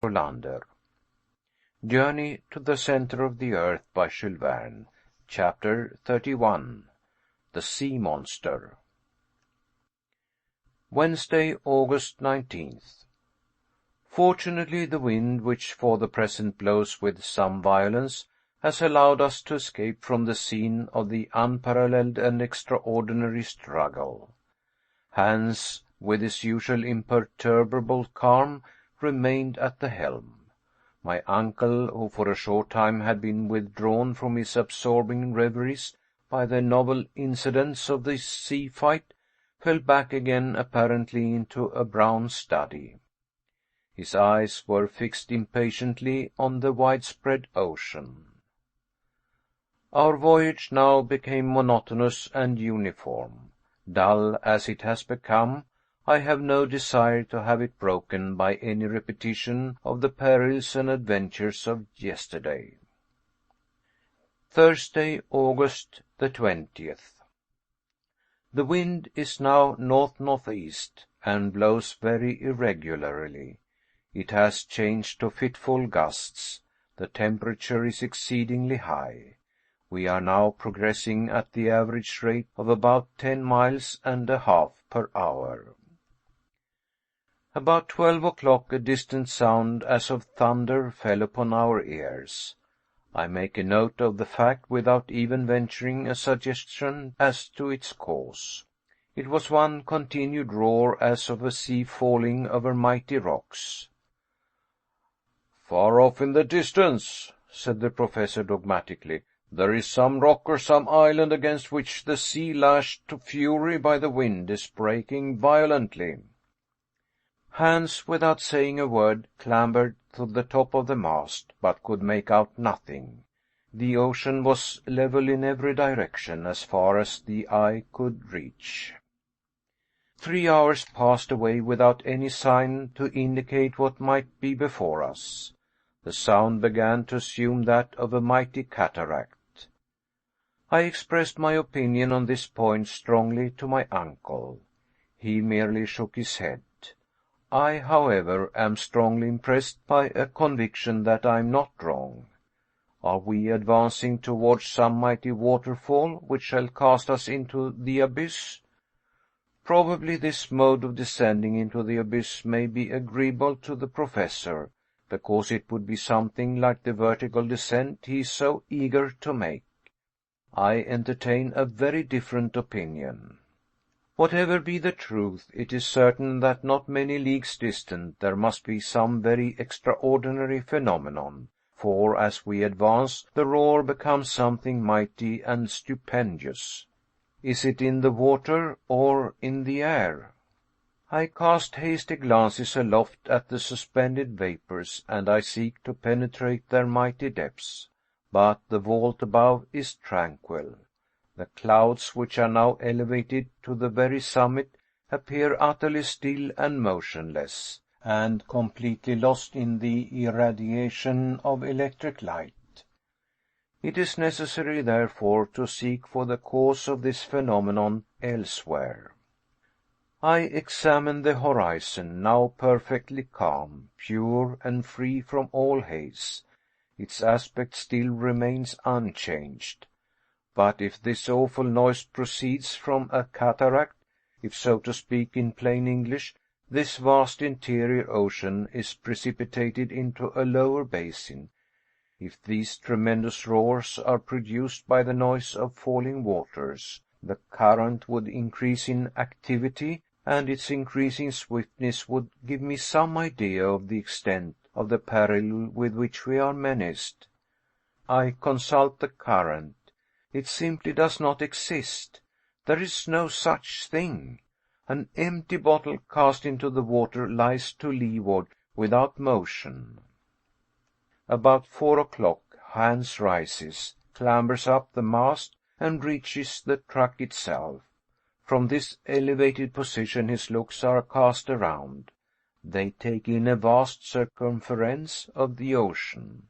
Rolander. Journey to the Center of the Earth by Jules Verne. Chapter 31. The Sea Monster. Wednesday, August 19th. Fortunately, the wind, which for the present blows with some violence, has allowed us to escape from the scene of the unparalleled and extraordinary struggle. Hans, with his usual imperturbable calm, remained at the helm. My uncle, who for a short time had been withdrawn from his absorbing reveries by the novel incidents of the sea fight, fell back again apparently into a brown study. His eyes were fixed impatiently on the widespread ocean. Our voyage now became monotonous and uniform. Dull as it has become, I have no desire to have it broken by any repetition of the perils and adventures of yesterday. Thursday, August the 20th. The wind is now north-northeast, and blows very irregularly. It has changed to fitful gusts. The temperature is exceedingly high. We are now progressing at the average rate of about 10 miles and a half per hour. About 12 o'clock a distant sound as of thunder fell upon our ears. I make a note of the fact without even venturing a suggestion as to its cause. It was one continued roar as of a sea falling over mighty rocks. "Far off in the distance," said the professor dogmatically, "there is some rock or some island against which the sea, lashed to fury by the wind, is breaking violently." Hans, without saying a word, clambered to the top of the mast, but could make out nothing. The ocean was level in every direction as far as the eye could reach. 3 hours passed away without any sign to indicate what might be before us. The sound began to assume that of a mighty cataract. I expressed my opinion on this point strongly to my uncle. He merely shook his head. I, however, am strongly impressed by a conviction that I am not wrong. Are we advancing towards some mighty waterfall which shall cast us into the abyss? Probably this mode of descending into the abyss may be agreeable to the professor, because it would be something like the vertical descent he is so eager to make. I entertain a very different opinion. Whatever be the truth, it is certain that not many leagues distant there must be some very extraordinary phenomenon, for as we advance the roar becomes something mighty and stupendous. Is it in the water or in the air? I cast hasty glances aloft at the suspended vapors, and I seek to penetrate their mighty depths. But the vault above is tranquil. The clouds, which are now elevated to the very summit, appear utterly still and motionless, and completely lost in the irradiation of electric light. It is necessary, therefore, to seek for the cause of this phenomenon elsewhere. I examine the horizon, now perfectly calm, pure, and free from all haze. Its aspect still remains unchanged. But if this awful noise proceeds from a cataract, if, so to speak in plain English, this vast interior ocean is precipitated into a lower basin, if these tremendous roars are produced by the noise of falling waters, the current would increase in activity, and its increasing swiftness would give me some idea of the extent of the peril with which we are menaced. I consult the current. It simply does not exist. There is no such thing. An empty bottle cast into the water lies to leeward without motion. About 4 o'clock, Hans rises, clambers up the mast, and reaches the truck itself. From this elevated position his looks are cast around. They take in a vast circumference of the ocean.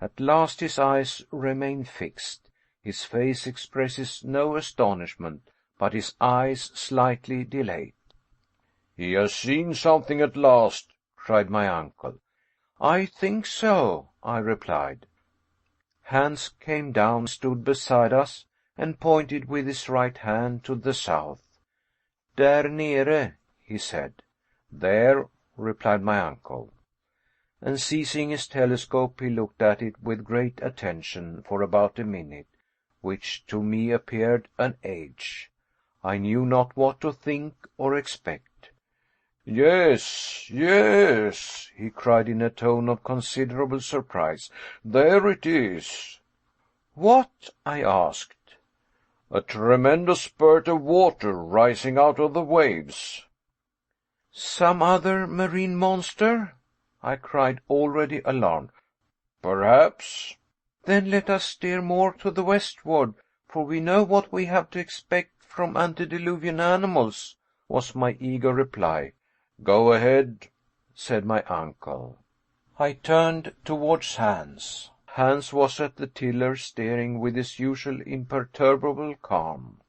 At last his eyes remain fixed. His face expresses no astonishment, but his eyes slightly dilate. "He has seen something at last," cried my uncle. I think so, I replied. Hans came down, stood beside us, and pointed with his right hand to the south. Där nere, he said. There, replied my uncle. And seizing his telescope, he looked at it with great attention for about a minute, which to me appeared an age. I knew not what to think or expect. Yes, yes, he cried in a tone of considerable surprise. There it is. What? I asked. A tremendous spurt of water rising out of the waves. Some other marine monster? I cried, already alarmed. Perhaps. Then let us steer more to the westward, for we know what we have to expect from antediluvian animals, was my eager reply. Go ahead, said my uncle. I turned towards Hans. Hans was at the tiller, steering with his usual imperturbable calm.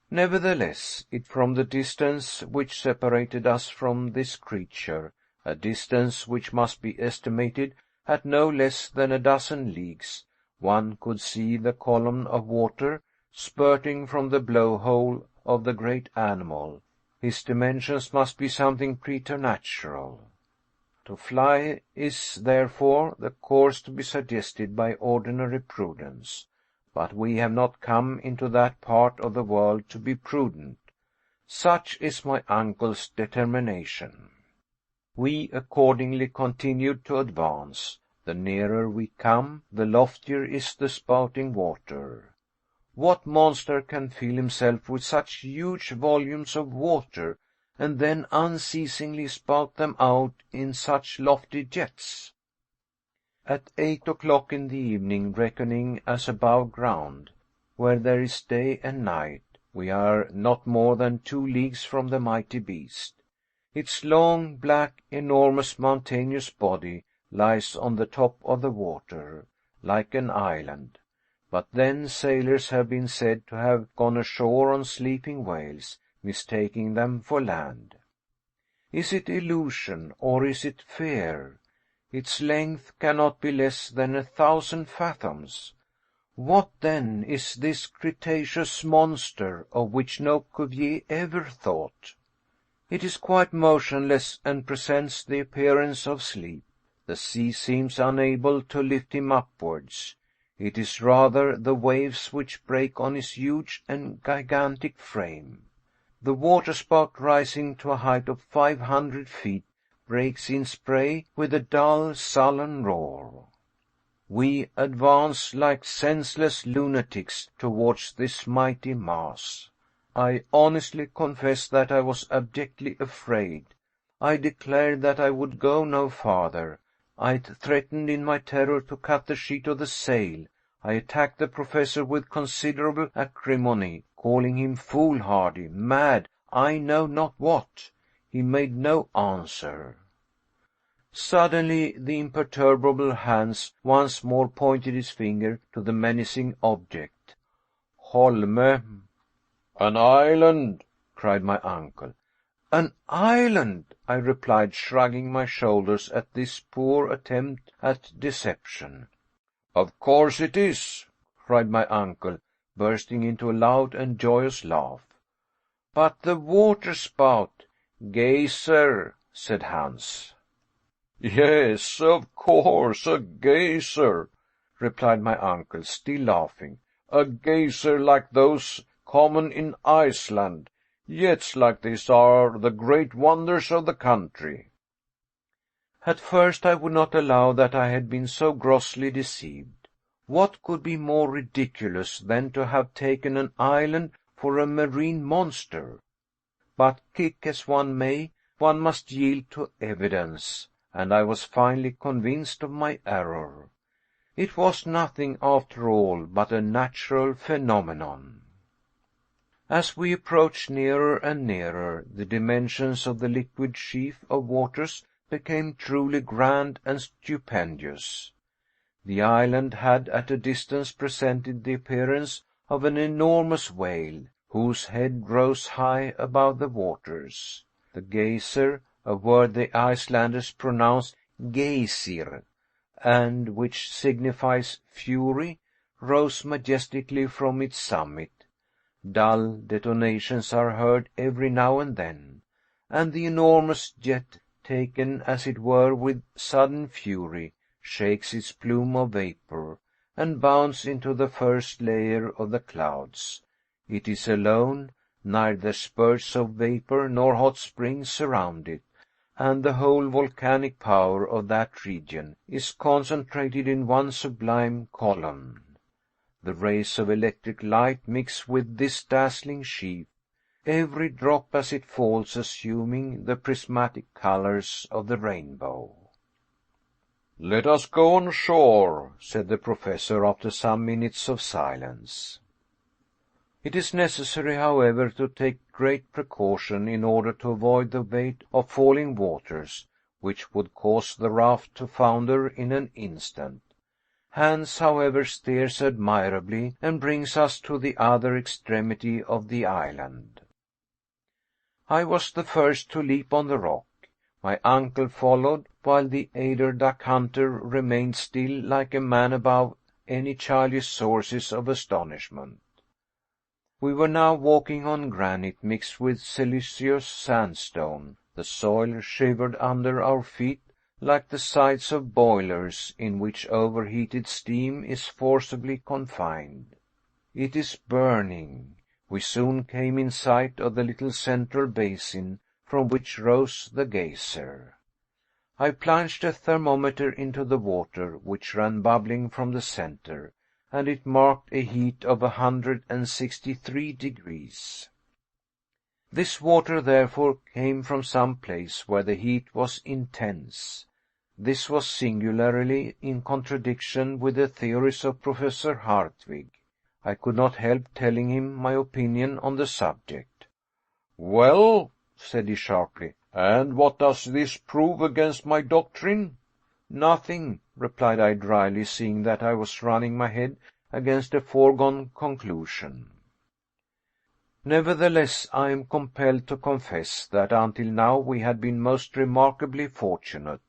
Nevertheless, from the distance which separated us from this creature, a distance which must be estimated at no less than a dozen leagues, one could see the column of water spurting from the blowhole of the great animal. His dimensions must be something preternatural. To fly is, therefore, the course to be suggested by ordinary prudence. But we have not come into that part of the world to be prudent. Such is my uncle's determination. We accordingly continued to advance. The nearer we come, the loftier is the spouting water. What monster can fill himself with such huge volumes of water, and then unceasingly spout them out in such lofty jets? At 8 o'clock in the evening, reckoning as above ground, where there is day and night, we are not more than 2 leagues from the mighty beast. Its long, black, enormous, mountainous body lies on the top of the water, like an island. But then sailors have been said to have gone ashore on sleeping whales, mistaking them for land. Is it illusion, or is it fear? Its length cannot be less than 1,000 fathoms. What, then, is this Cretaceous monster of which no Cuvier ever thought? It is quite motionless and presents the appearance of sleep. The sea seems unable to lift him upwards. It is rather the waves which break on his huge and gigantic frame. The waterspout, rising to a height of 500 feet, breaks in spray with a dull, sullen roar. We advance like senseless lunatics towards this mighty mass. I honestly confess that I was abjectly afraid. I declared that I would go no farther. I threatened in my terror to cut the sheet of the sail. I attacked the professor with considerable acrimony, calling him foolhardy, mad, I know not what. He made no answer. Suddenly the imperturbable Hans once more pointed his finger to the menacing object. Holme. An island, cried my uncle. An island, I replied, shrugging my shoulders at this poor attempt at deception. Of course it is, cried my uncle, bursting into a loud and joyous laugh. But the water spout. Geyser, said Hans. Yes, of course, a geyser, replied my uncle, still laughing. A geyser like those common in Iceland. Jets like this are the great wonders of the country. At first I would not allow that I had been so grossly deceived. What could be more ridiculous than to have taken an island for a marine monster? But kick as one may, one must yield to evidence, and I was finally convinced of my error. It was nothing, after all, but a natural phenomenon. As we approached nearer and nearer, the dimensions of the liquid sheaf of waters became truly grand and stupendous. The island had at a distance presented the appearance of an enormous whale, whose head rose high above the waters. The geyser, a word the Icelanders pronounce Geysir, and which signifies fury, rose majestically from its summit. Dull detonations are heard every now and then, and the enormous jet, taken as it were with sudden fury, shakes its plume of vapor, and bounds into the first layer of the clouds. It is alone, neither spurts of vapor nor hot springs surround it, and the whole volcanic power of that region is concentrated in one sublime column. The rays of electric light mix with this dazzling sheaf, every drop as it falls assuming the prismatic colors of the rainbow. "Let us go on shore," said the professor after some minutes of silence. It is necessary, however, to take great precaution in order to avoid the weight of falling waters, which would cause the raft to founder in an instant. Hans, however, steers admirably and brings us to the other extremity of the island. I was the first to leap on the rock. My uncle followed, while the eider duck hunter remained still like a man above any childish sources of astonishment. We were now walking on granite mixed with silicious sandstone. The soil shivered under our feet like the sides of boilers in which overheated steam is forcibly confined. It is burning. We soon came in sight of the little central basin from which rose the geyser. I plunged a thermometer into the water, which ran bubbling from the center, and it marked a heat of 163 degrees. This water, therefore, came from some place where the heat was intense. This was singularly in contradiction with the theories of Professor Hartwig. I could not help telling him my opinion on the subject. "Well," said he sharply, "and what does this prove against my doctrine?" "Nothing," replied I dryly, seeing that I was running my head against a foregone conclusion. Nevertheless, I am compelled to confess that until now we had been most remarkably fortunate,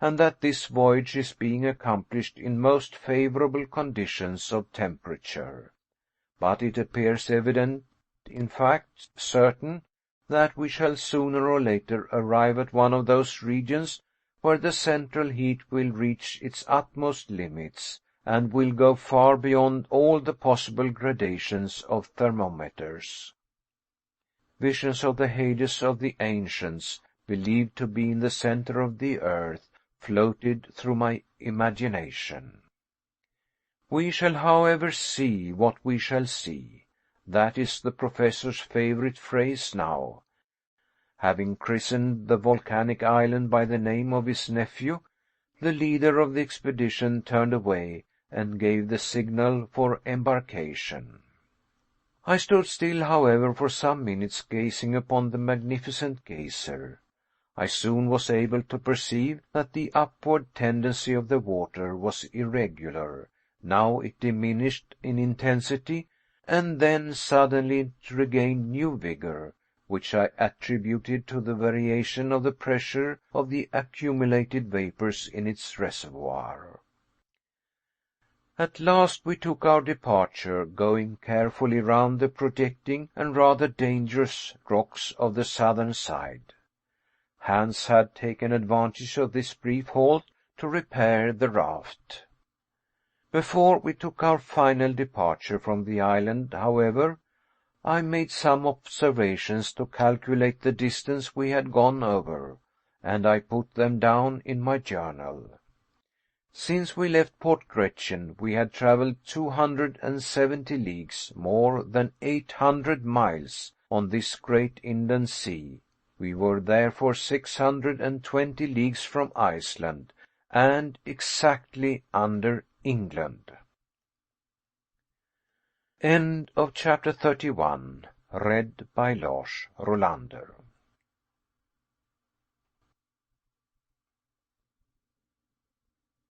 and that this voyage is being accomplished in most favorable conditions of temperature. But it appears evident, in fact certain, that we shall sooner or later arrive at one of those regions where the central heat will reach its utmost limits, and will go far beyond all the possible gradations of thermometers. Visions of the Hades of the ancients, believed to be in the center of the earth, floated through my imagination. We shall, however, see what we shall see. That is the professor's favorite phrase now. Having christened the volcanic island by the name of his nephew, the leader of the expedition turned away and gave the signal for embarkation. I stood still, however, for some minutes gazing upon the magnificent geyser. I soon was able to perceive that the upward tendency of the water was irregular. Now it diminished in intensity, and then suddenly it regained new vigor, which I attributed to the variation of the pressure of the accumulated vapors in its reservoir. At last we took our departure, going carefully round the projecting and rather dangerous rocks of the southern side. Hans had taken advantage of this brief halt to repair the raft. Before we took our final departure from the island, however, I made some observations to calculate the distance we had gone over, and I put them down in my journal. Since we left Port Gretchen, we had traveled 270 leagues, more than 800 miles, on this great inland sea. We were therefore 620 leagues from Iceland, and exactly under England. End of chapter 31. Read by Lars Rolander.